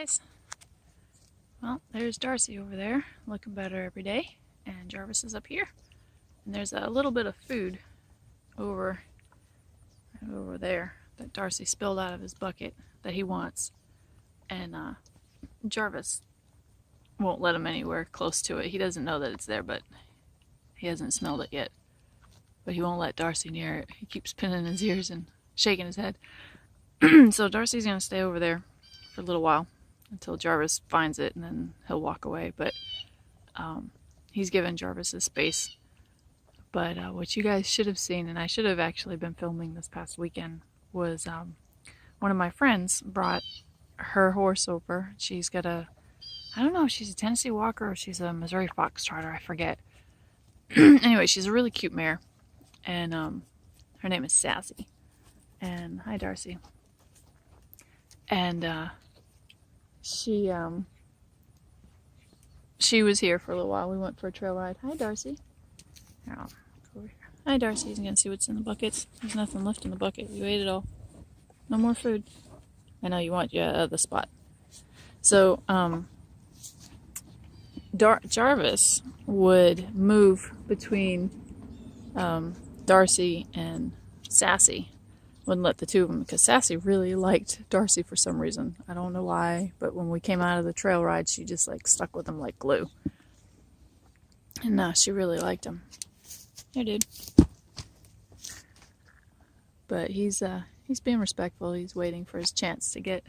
guys. Well, there's Darcy over there, looking better every day, and Jarvis is up here. And there's a little bit of food over there that Darcy spilled out of his bucket that he wants. And Jarvis won't let him anywhere close to it. He doesn't know that it's there, but he hasn't smelled it yet. But he won't let Darcy near it. He keeps pinning his ears and shaking his head. So Darcy's going to stay over there for a little while until Jarvis finds it, and then he'll walk away. But he's given Jarvis his space. But what you guys should have seen, and I should have actually been filming this past weekend, was one of my friends brought her horse over. She's got I don't know if she's a Tennessee Walker or she's a Missouri Foxtrotter, I forget. Anyway, she's a really cute mare, and her name is Sassy. And hi, Darcy. And she was here for a little while. We went for a trail ride. Hi, Darcy. Here, I'll go over here. Hi, Darcy. He's gonna see what's in the buckets. There's nothing left in the bucket. You ate it all. No more food. I know you want the spot. So Jarvis would move between Darcy and Sassy. Wouldn't let the two of them, because Sassy really liked Darcy for some reason. I don't know why, but when we came out of the trail ride, she just like stuck with him like glue. And she really liked him. Here, dude. But he's being respectful. He's waiting for his chance to get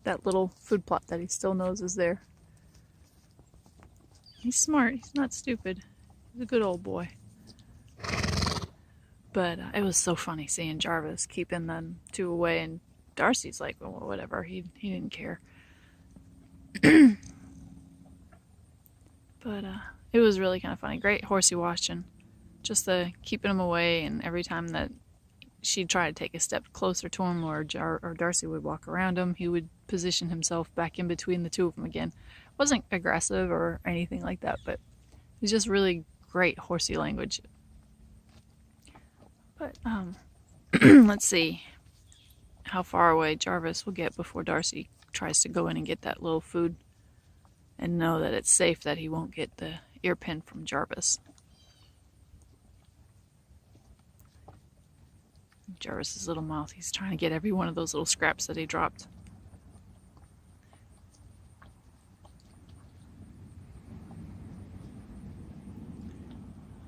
that little food plot that he still knows is there. He's smart. He's not stupid. He's a good old boy. But it was so funny seeing Jarvis keeping them two away, and Darcy's like, well, whatever. He didn't care. But it was really kind of funny. Great horsey watching. Just keeping him away, and every time that she'd try to take a step closer to him, or Darcy would walk around him, he would position himself back in between the two of them again. Wasn't aggressive or anything like that, but it was just really great horsey language. But let's see how far away Jarvis will get before Darcy tries to go in and get that little food, and know that it's safe, that he won't get the ear pin from Jarvis. Jarvis's little mouth, he's trying to get every one of those little scraps that he dropped.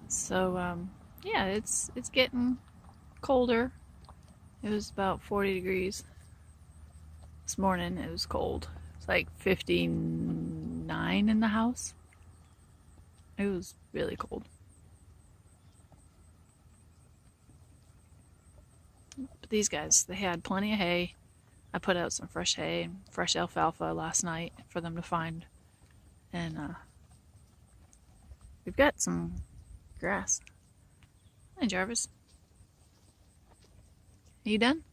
So yeah, it's getting colder. It was about 40 degrees this morning. It was cold. It's like 59 in the house. It was really cold. But these guys, they had plenty of hay. I put out some fresh hay and fresh alfalfa last night for them to find. And we've got some grass. Hi, Jarvis. Are you done?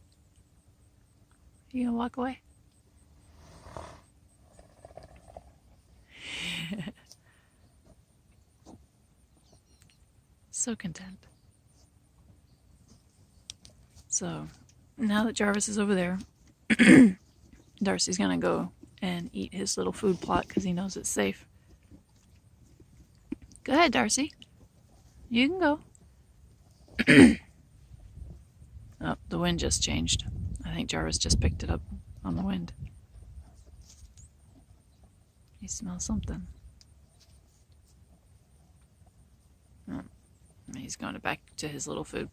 Are you gonna walk away? So content. So now that Jarvis is over there, Darcy's gonna go and eat his little food plot because he knows it's safe. Go ahead, Darcy. You can go. Oh, the wind just changed. I think Jarvis just picked it up on the wind. He smells something. Oh, he's going back to his little food.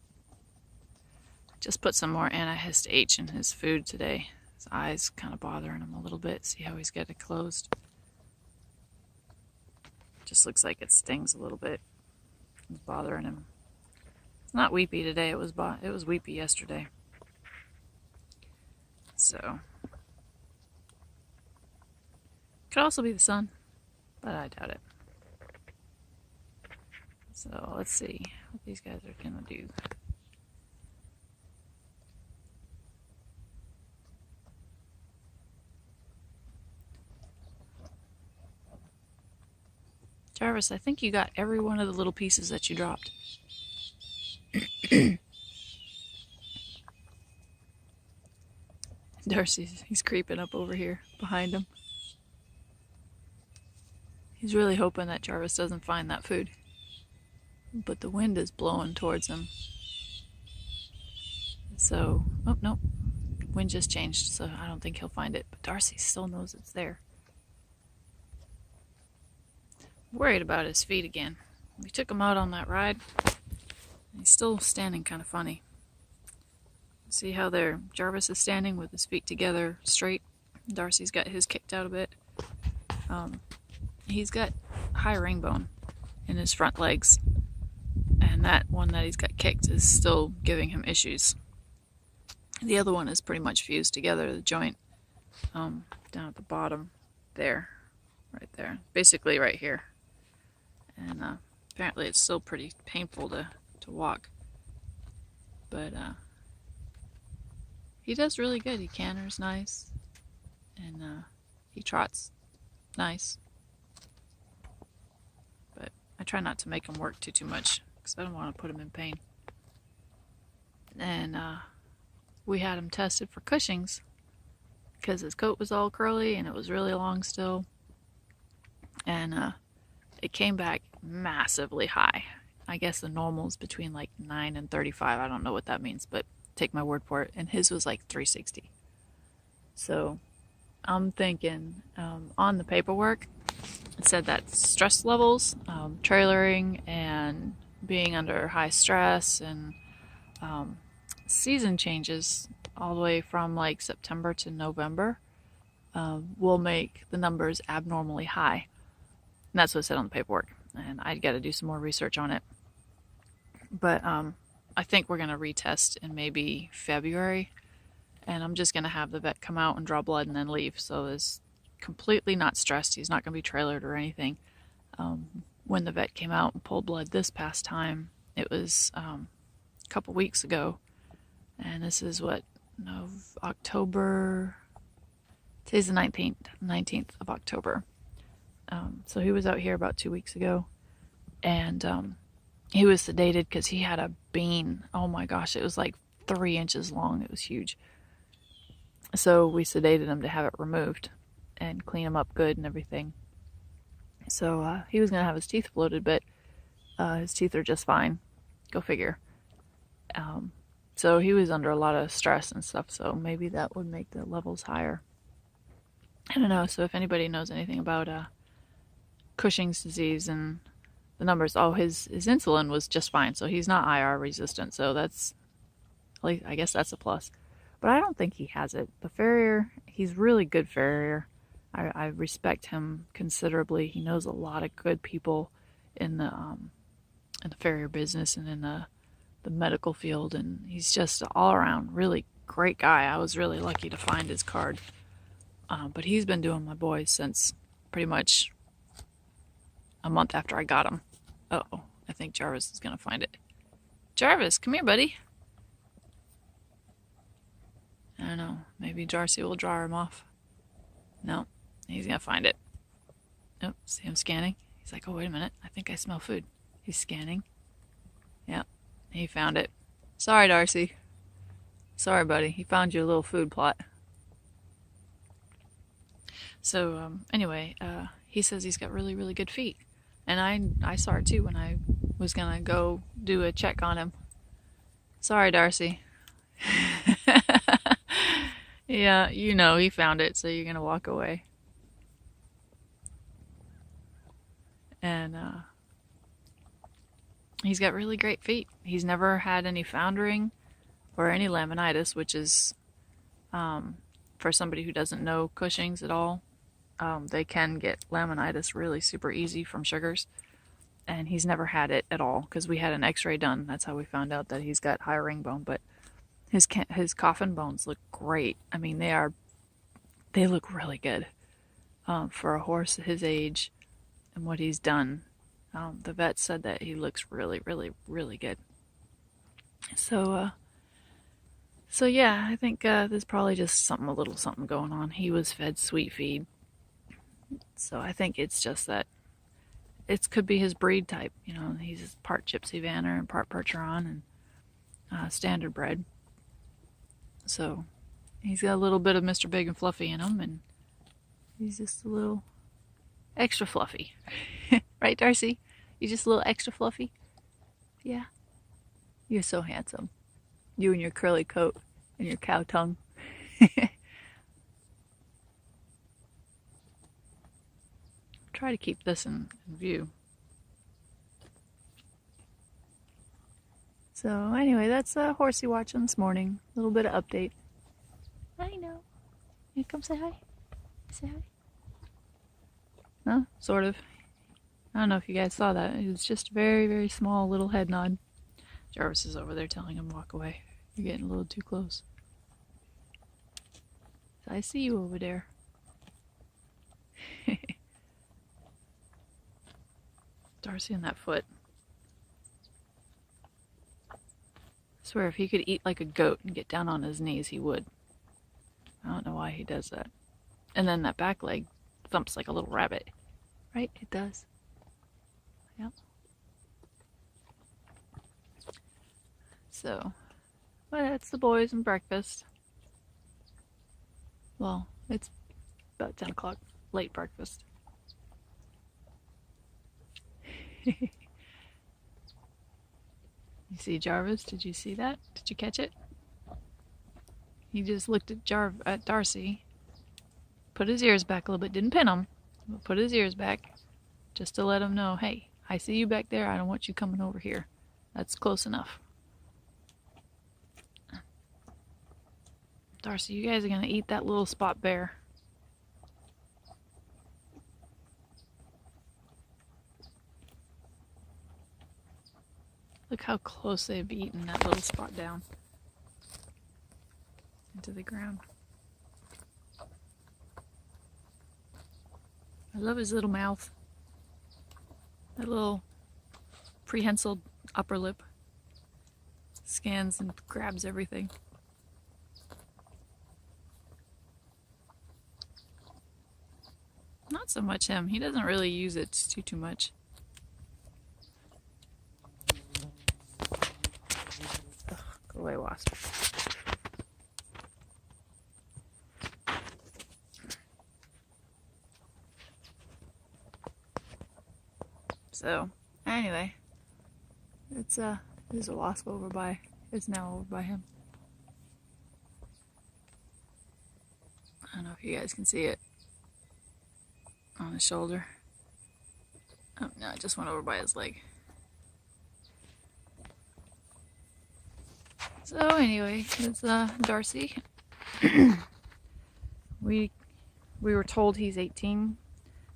Just put some more anti-hist H in his food today. His eyes kind of bothering him a little bit. See how he's got it closed? Just looks like it stings a little bit. It's bothering him. It's not weepy today. It was weepy yesterday. So could also be the sun, but I doubt it. So let's see what these guys are gonna do. Jarvis, I think you got every one of the little pieces that you dropped. Darcy's, he's creeping up over here behind him. He's really hoping that Jarvis doesn't find that food. But the wind is blowing towards him. So, oh no, wind just changed, so I don't think he'll find it. But Darcy still knows it's there. Worried about his feet again. We took him out on that ride. He's still standing kind of funny. See how there Jarvis is standing with his feet together straight. Darcy's got his kicked out a bit. He's got high ring bone in his front legs, and that one that he's got kicked is still giving him issues. The other one is pretty much fused together, the joint down at the bottom there, right there, basically right here. And apparently it's still pretty painful to walk, but he does really good. He canters nice, and he trots nice. But I try not to make him work too much because I don't want to put him in pain. And we had him tested for Cushing's because his coat was all curly and it was really long still, and it came back massively high. I guess the normal is between like 9 and 35. I don't know what that means, but take my word for it. And his was like 360. So I'm thinking on the paperwork, it said that stress levels, trailering and being under high stress and season changes all the way from like September to November will make the numbers abnormally high. And that's what it said on the paperwork. And I got to do some more research on it. But I think we're going to retest in maybe February. And I'm just going to have the vet come out and draw blood and then leave. So it's completely not stressed. He's not going to be trailered or anything. When the vet came out and pulled blood this past time, it was a couple weeks ago. And this is what, October, today's the 19th of October. So he was out here about 2 weeks ago, and he was sedated because he had a bean. Oh my gosh, it was like 3 inches long. It was huge. So we sedated him to have it removed and clean him up good and everything. So he was going to have his teeth floated, but his teeth are just fine. Go figure. So he was under a lot of stress and stuff, so maybe that would make the levels higher. I don't know. So if anybody knows anything about Cushing's disease and the numbers, his insulin was just fine, so he's not IR resistant, so that's, I guess that's a plus. But I don't think he has it. The farrier, he's really good farrier. I respect him considerably. He knows a lot of good people in the farrier business and in the medical field, and he's just an all around really great guy. I was really lucky to find his card. But he's been doing my boys since pretty much a month after I got him. Uh-oh, I think Jarvis is going to find it. Jarvis, come here, buddy. I don't know. Maybe Darcy will draw him off. No, he's going to find it. Oh, see him scanning? He's like, oh, wait a minute. I think I smell food. He's scanning. Yep, he found it. Sorry, Darcy. Sorry, buddy. He found you a little food plot. So anyway, he says he's got really, really good feet. And I saw it too when I was going to go do a check on him. Sorry, Darcy. Yeah, he found it, so you're going to walk away. And he's got really great feet. He's never had any foundering or any laminitis, which is, for somebody who doesn't know Cushing's at all, they can get laminitis really super easy from sugars, and he's never had it at all because we had an x-ray done. That's how we found out that he's got high ring bone, but his coffin bones look great. I mean, they look really good for a horse his age and what he's done. The vet said that he looks really, really, really good. So yeah, I think there's probably just a little something going on. He was fed sweet feed. So I think it's just that it could be his breed type. He's part Gypsy Vanner and part Percheron and standard bred. So he's got a little bit of Mr. Big and Fluffy in him, and he's just a little extra fluffy. Right, Darcy? You're just a little extra fluffy? Yeah. You're so handsome. You and your curly coat and your cow tongue. Try to keep this in view. So anyway, that's Horsey watching this morning. A little bit of update. I know. You come say hi. Say hi. Huh? Sort of. I don't know if you guys saw that. It was just a very, very small little head nod. Jarvis is over there telling him walk away. You're getting a little too close. I see you over there. Darcy and that foot. I swear if he could eat like a goat and get down on his knees, he would. I don't know why he does that. And then that back leg thumps like a little rabbit. Right? It does. Yep. So, well, that's the boys and breakfast. Well, it's about 10 o'clock, late breakfast. You see Jarvis? Did you see that? Did you catch it? He just looked at Darcy, put his ears back a little bit, didn't pin him, but put his ears back just to let him know, hey, I see you back there, I don't want you coming over here. That's close enough. Darcy, you guys are going to eat that little spot bear. Look how close they've eaten that little spot down into the ground. I love his little mouth. That little prehensile upper lip. Scans and grabs everything. Not so much him. He doesn't really use it too much. Ugh, go away, wasp. So, anyway, there's a wasp it's now over by him. I don't know if you guys can see it on his shoulder. Oh no, it just went over by his leg. So anyway, it's Darcy. we were told he's 18,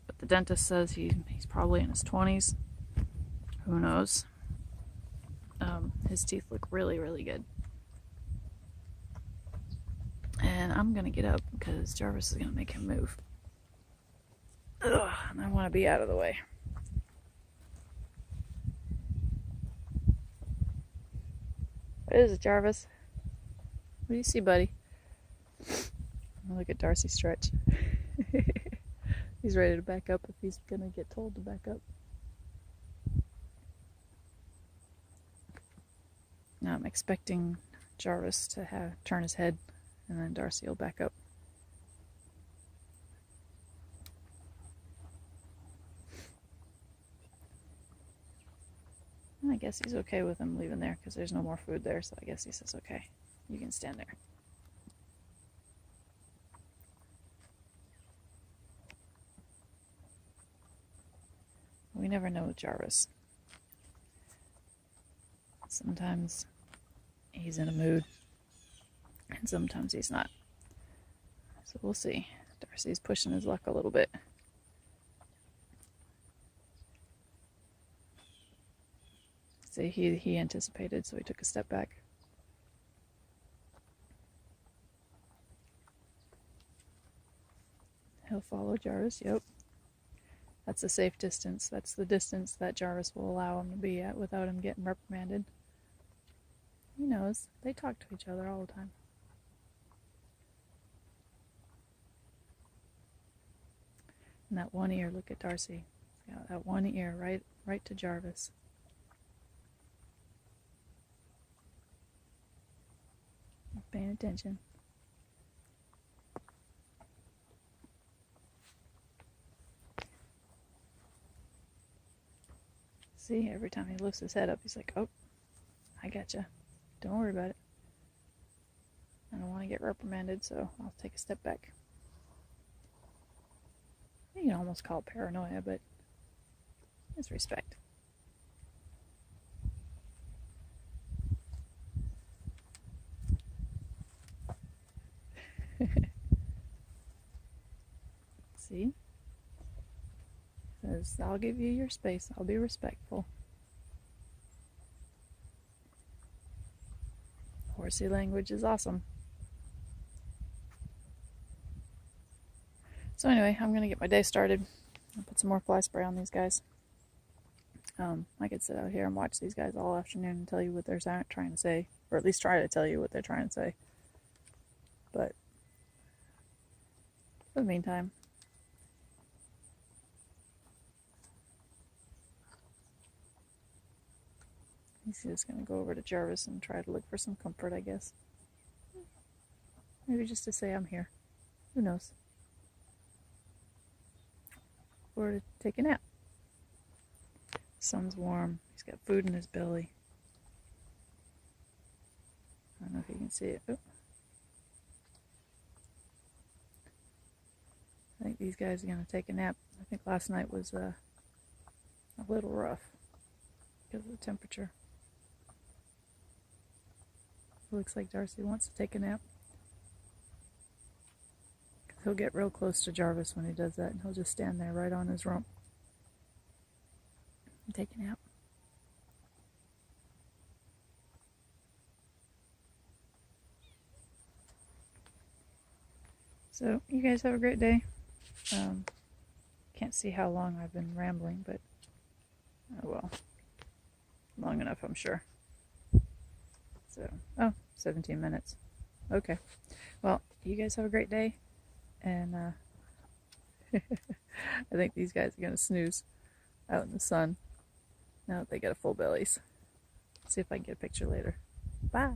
but the dentist says he's probably in his 20s. Who knows? His teeth look really, really good. And I'm gonna get up because Jarvis is gonna make him move. Ugh, and I want to be out of the way. What is it, Jarvis? What do you see, buddy? Look at Darcy stretch. He's ready to back up if he's gonna get told to back up. Now I'm expecting Jarvis to turn his head, and then Darcy will back up. I guess he's okay with him leaving there because there's no more food there, so I guess he says, okay, you can stand there. We never know with Jarvis. Sometimes he's in a mood, and sometimes he's not. So we'll see. Darcy's pushing his luck a little bit. See, he anticipated, so he took a step back. He'll follow Jarvis, yep. That's a safe distance. That's the distance that Jarvis will allow him to be at without him getting reprimanded. He knows. They talk to each other all the time. And that one ear, look at Darcy. He's got that one ear right to Jarvis. Paying attention. See, every time he lifts his head up, he's like, oh, I gotcha. Don't worry about it. I don't want to get reprimanded, so I'll take a step back. You can almost call it paranoia, but it's respect. See? Says, I'll give you your space. I'll be respectful. Horsey language is awesome. So anyway, I'm going to get my day started. I'll put some more fly spray on these guys. I could sit out here and watch these guys all afternoon and tell you what they're trying to say, or at least try to tell you what they're trying to say. But for the meantime, he's just going to go over to Jarvis and try to look for some comfort, I guess. Maybe just to say I'm here. Who knows? Or to take a nap. Sun's warm. He's got food in his belly. I don't know if you can see it. Oh. I think these guys are going to take a nap. I think last night was a little rough because of the temperature. It looks like Darcy wants to take a nap. He'll get real close to Jarvis when he does that, and he'll just stand there right on his rump and take a nap. So, you guys have a great day. Can't see how long I've been rambling, but oh well. Long enough, I'm sure. So, 17 minutes. Okay. Well, you guys have a great day. And I think these guys are going to snooze out in the sun now that they got full bellies. See if I can get a picture later. Bye.